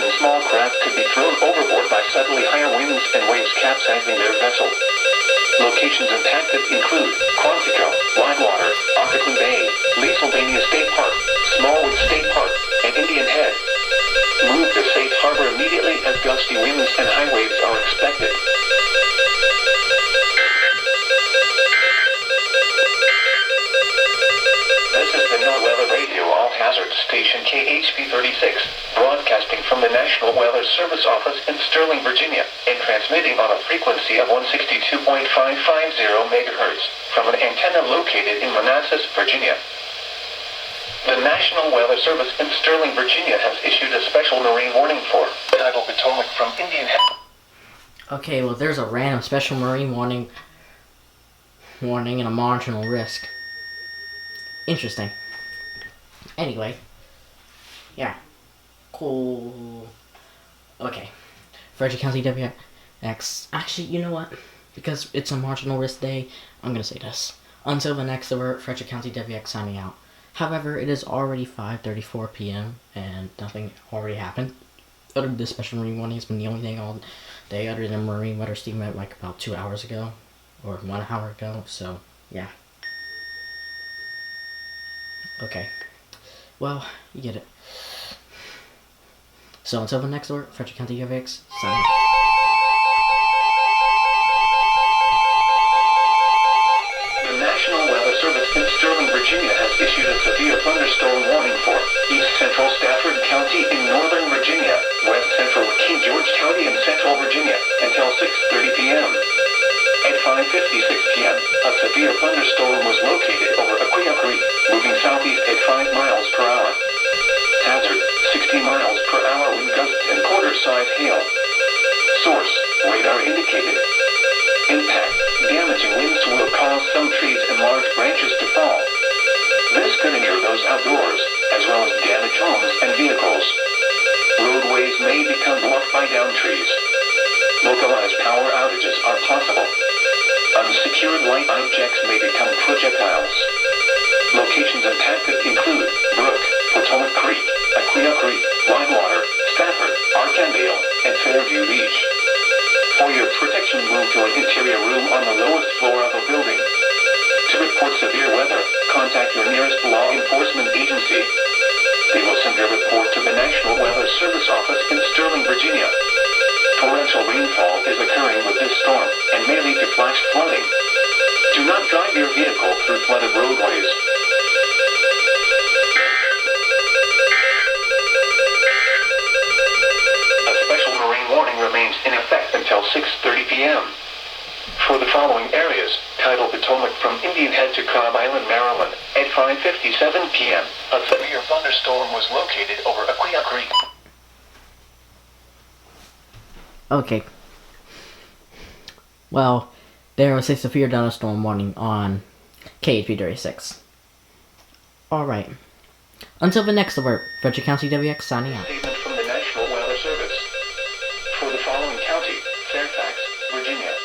and small craft could be thrown overboard by suddenly higher winds and waves capsizing their vessel. Locations impacted include Quantico, Whitewater, Occoquan Bay, Lee Sylvania State Park, Smallwood State Park, and Indian Head. Move to safe harbor immediately as gusty winds and high waves are expected. This is the NOAA Weather Radio All-Hazard Station KHP36, broadcasting from the National Weather Service Office in Sterling, Virginia, and transmitting on a frequency of 162.550 MHz from an antenna located in Manassas, Virginia. The National Weather Service in Sterling, Virginia has issued a special marine warning for tidal Potomac from Indian Head. Okay, well, there's a random special marine warning and a marginal risk. Interesting. Anyway, yeah, cool. Okay, Frederick County WX. Actually, you know what? Because it's a marginal risk day, I'm gonna say this. Until the next alert, Frederick County WX signing out. However, it is already 5:34 p.m. and nothing already happened. Other than this special marine warning has been the only thing all day other than marine weather statement like about 2 hours ago or 1 hour ago. So yeah. Okay. Well, you get it. So until the next alert, Frederick County WX signing out. The National Weather Service in Sterling, Virginia has issued a severe thunderstorm warning for East Central Stafford County in Northern Virginia, West Central King George County in Central Virginia until 6:30 p.m. At 5:56 p.m., a severe thunderstorm was located over Aquia Creek, moving southeast at 5 miles per hour. Hazard, 60 miles per hour wind gusts and quarter-size hail. Source, radar indicated. Impact, damaging winds will cause some trees and large branches to fall. This could injure those outdoors, as well as damage homes and vehicles. Roadways may become blocked by downed trees. Localized power outages are possible. Unsecured light objects may become projectiles. Locations impacted include Brook, Potomac Creek, Aquia Creek, Whitewater, Stafford, Arcandale, and Fairview Beach. For your protection, move to an interior room on the lowest floor of a building. To report severe weather, contact your nearest law enforcement agency. They will send your report to the National Weather Service Office in Sterling, Virginia. Torrential rainfall is occurring with this storm and may lead to flash flooding. Do not drive your vehicle through flooded roadways. A special marine warning remains in effect until 6:30 p.m. For the following areas, tidal Potomac from Indian Head to Cobb Island, Maryland, at 5:57 p.m., a severe thunderstorm was located over Aquia Creek. Okay. Well, there was a severe thunderstorm warning on KHP36. Alright. Until the next alert, Frederick County WX signing out. Statement from the National Weather Service. For the following county, Fairfax, Virginia.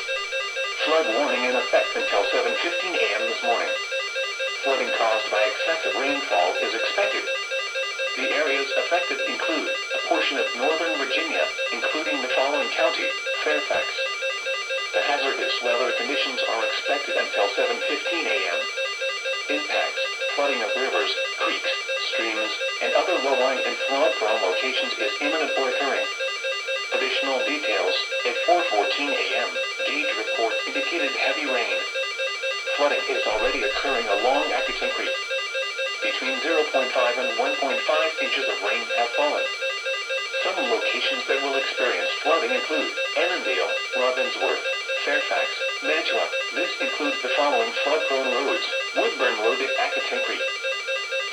Flood warning in effect until 7:15 a.m. this morning. Flooding caused by excessive rainfall is expected. The areas affected include a portion of northern Virginia, including the following county, Fairfax. The hazardous weather conditions are expected until 7:15 a.m. Impacts, flooding of rivers, creeks, streams, and other low-lying and flood-prone locations is imminent or occurring. Additional details, at 4:14 a.m., gauge report indicated heavy rain. Flooding is already occurring along Aquia Creek. Between 0.5 and 1.5 inches of rain have fallen. Some locations that will experience flooding include Annandale, Robbinsworth, Fairfax, Mantua. This includes the following flood-prone roads: Woodburn Road at Aquia Creek.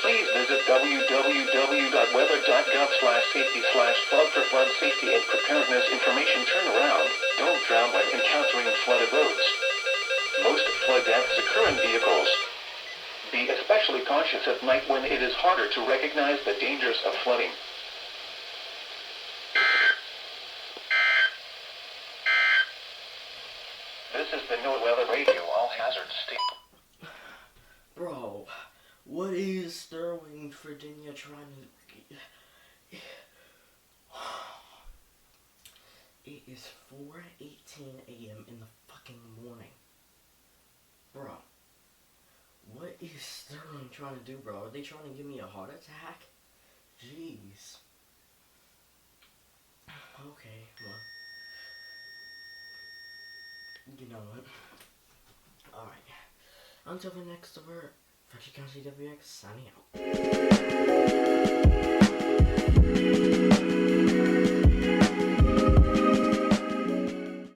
Please visit www.weather.gov/safety/flood for flood safety and preparedness information. Turn around. Don't drown when encountering flooded roads. Most flood deaths occur in vehicles. Be especially cautious at night when it is harder to recognize the dangers of flooding. This is the NOAA Weather Radio All-Hazard Station. Bro, what is Sterling, Virginia trying to... is 4:18 a.m. in the fucking morning. Bro. What is Sterling trying to do, bro? Are they trying to give me a heart attack? Jeez. Okay, well. You know what? Alright. Until the next over, Freshie County WX signing out.